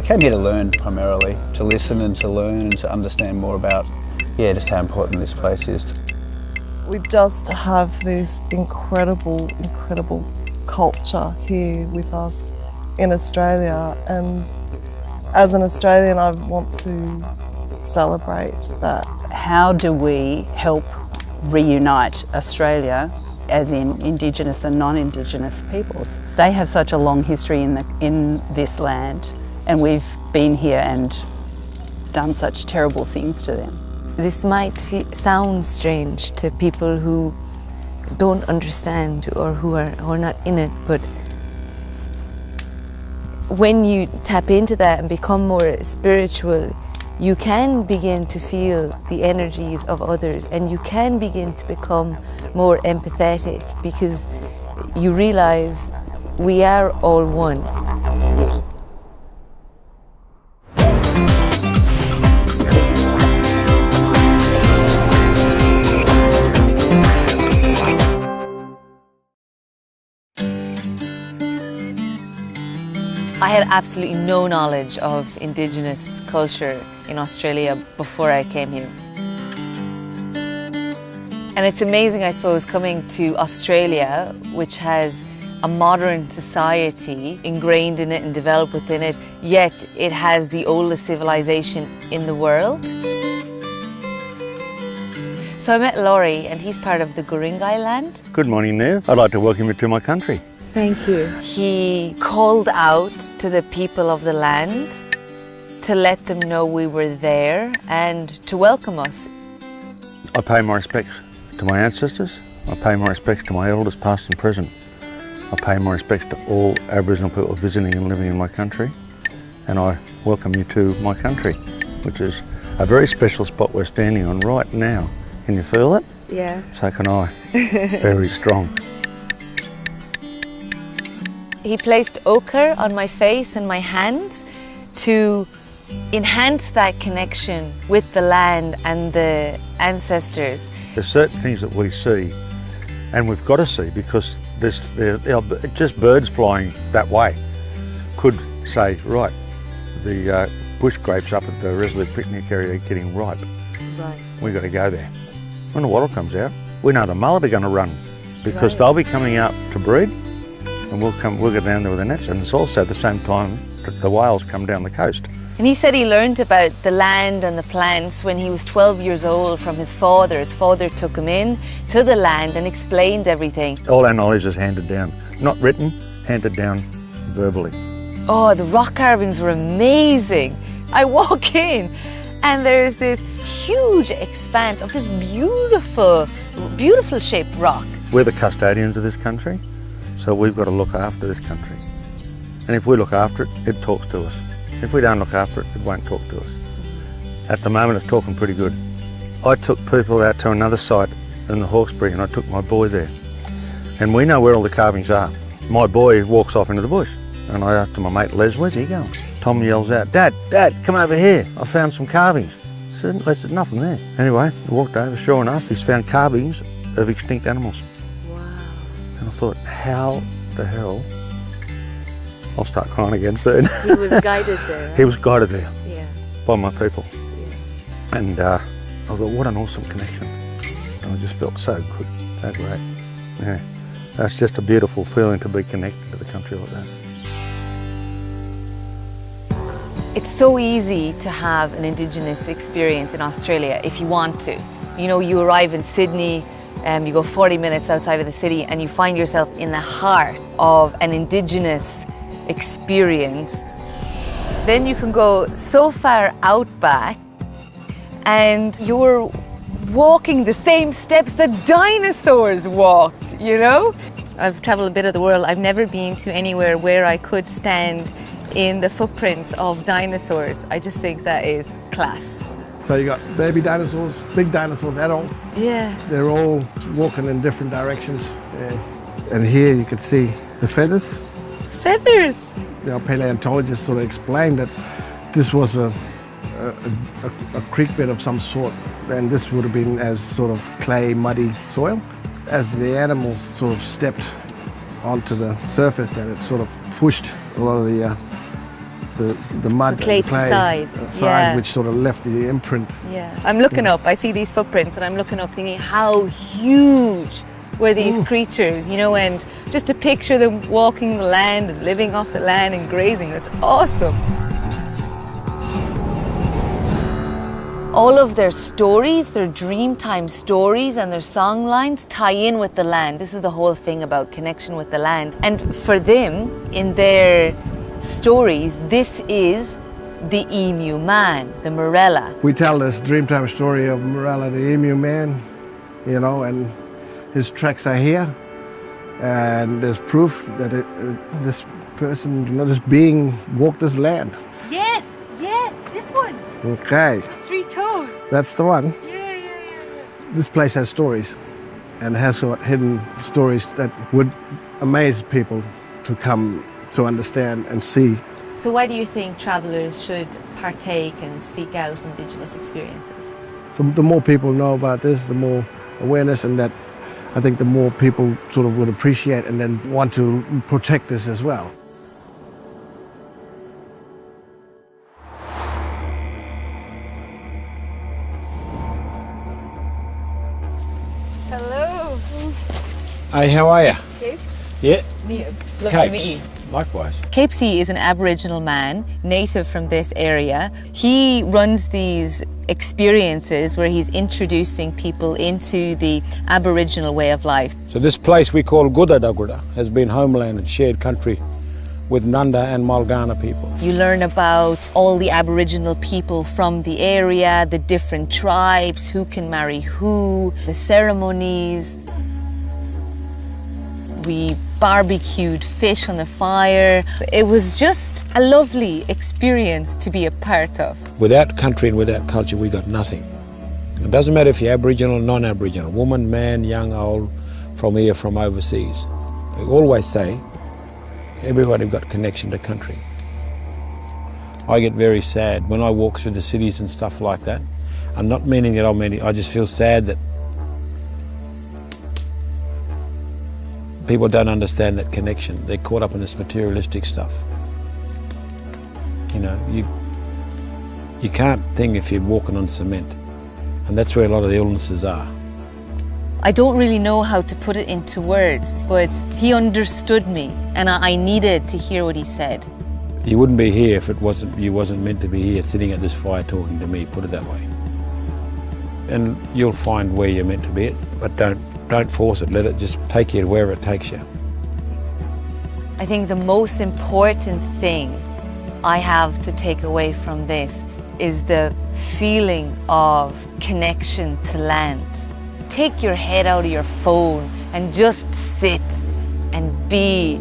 came here to learn primarily, to listen and to learn and to understand more about, just how important this place is. We just have this incredible culture here with us in Australia, and as an Australian I want to celebrate that. How do we help reunite Australia, as in Indigenous and non-Indigenous peoples? They have such a long history in this land, and we've been here and done such terrible things to them. This might sound strange to people who don't understand or who are not in it, but when you tap into that and become more spiritual, you can begin to feel the energies of others, and you can begin to become more empathetic, because you realize we are all one. I had absolutely no knowledge of Indigenous culture in Australia before I came here. And it's amazing, I suppose, coming to Australia, which has a modern society ingrained in it and developed within it, yet it has the oldest civilization in the world. So I met LAURIE, and he's part of the Guringai land. Good morning, Niamh. I'd like to welcome you to my country. Thank you. He called out to the people of the land to let them know we were there and to welcome us. I pay my respects to my ancestors. I pay my respects to my elders past and present. I pay my respects to all Aboriginal people visiting and living in my country. And I welcome you to my country, which is a very special spot we're standing on right now. Can you feel it? Yeah. So can I. Very strong. He placed ochre on my face and my hands to enhance that connection with the land and the ancestors. There's certain things that we see, and we've got to see, because just birds flying that way could say, right, the bush grapes up at the Resolute picnic area are getting ripe. Right. We've got to go there. When the wattle comes out, we know the mullet are going to run, because they'll be coming out to breed. And we'll go down there with the nets, and it's also at the same time that the whales come down the coast. And he said he learned about the land and the plants when he was 12 years old from his father. His father took him in to the land and explained everything. All our knowledge is handed down, not written, handed down verbally. Oh, the rock carvings were amazing. I walk in and there's this huge expanse of this beautiful shaped rock. We're the custodians of this country. So we've got to look after this country. And if we look after it, it talks to us. If we don't look after it, it won't talk to us. At the moment, it's talking pretty good. I took people out to another site in the Hawkesbury, and I took my boy there. And we know where all the carvings are. My boy walks off into the bush, and I asked my mate Les, where's he going? Tom yells out, Dad, come over here. I found some carvings. I said, there's nothing there. Anyway, he walked over, sure enough, he's found carvings of extinct animals. And I thought, how the hell? I'll start crying again soon. He was guided there. Right? He was guided there. Yeah. By my people. Yeah. And I thought, what an awesome connection. And I just felt so good, so great. Yeah. That's just a beautiful feeling to be connected to the country like that. It's so easy to have an Indigenous experience in Australia if you want to. You know, you arrive in Sydney, you go 40 minutes outside of the city and you find yourself in the heart of an Indigenous experience. Then you can go so far out back and you're walking the same steps that dinosaurs walked, you know? I've travelled a bit of the world. I've never been to anywhere where I could stand in the footprints of dinosaurs. I just think that is class. So you got baby dinosaurs, big dinosaurs, adult. Yeah. They're all walking in different directions. And here you can see the feathers. Feathers? Our paleontologists sort of explained that this was a creek bed of some sort, and this would have been as sort of clay, muddy soil. As the animals sort of stepped onto the surface, that it sort of pushed a lot of the the mud, clay the clay side. Yeah. which sort of left the imprint. Yeah, I'm looking up, I see these footprints and I'm looking up thinking how huge were these creatures, you know, and just to picture them walking the land and living off the land and grazing, that's awesome. All of their stories, their Dreamtime stories and their song lines tie in with the land. This is the whole thing about connection with the land. And for them, in their stories, this is the emu man, the Morella. We tell this Dreamtime story of Morella, the emu man, you know, and his tracks are here. And there's proof that this person, you know, this being walked this land. Yes, this one. Okay. 3 toes. That's the one. Yeah. This place has stories and has got hidden stories that would amaze people to come to understand and see. So why do you think travellers should partake and seek out Indigenous experiences? So the more people know about this, the more awareness, and that I think the more people sort of would appreciate and then want to protect this as well. Hello. Hey, how are you? Capes? Yeah. Niamh. Lovely to meet you. Likewise. Capesy is an Aboriginal man, native from this area. He runs these experiences where he's introducing people into the Aboriginal way of life. So this place we call Gudadaguda has been homeland and shared country with Nunda and Mulgana people. You learn about all the Aboriginal people from the area, the different tribes, who can marry who, the ceremonies. We barbecued fish on the fire. It was just a lovely experience to be a part of. Without country and without culture, we got nothing. It doesn't matter if you're Aboriginal or non-Aboriginal, woman, man, young, old, from here, from overseas. We always say, everybody got connection to country. I get very sad when I walk through the cities and stuff like that. I'm not meaning that I just feel sad that people don't understand that connection. They're caught up in this materialistic stuff. You know, you can't think if you're walking on cement. And that's where a lot of the illnesses are. I don't really know how to put it into words, but he understood me and I needed to hear what he said. You wouldn't be here if you wasn't meant to be here sitting at this fire talking to me, put it that way. And you'll find where you're meant to be, but don't force it, let it just take you to wherever it takes you. I think the most important thing I have to take away from this is the feeling of connection to land. Take your head out of your phone and just sit and be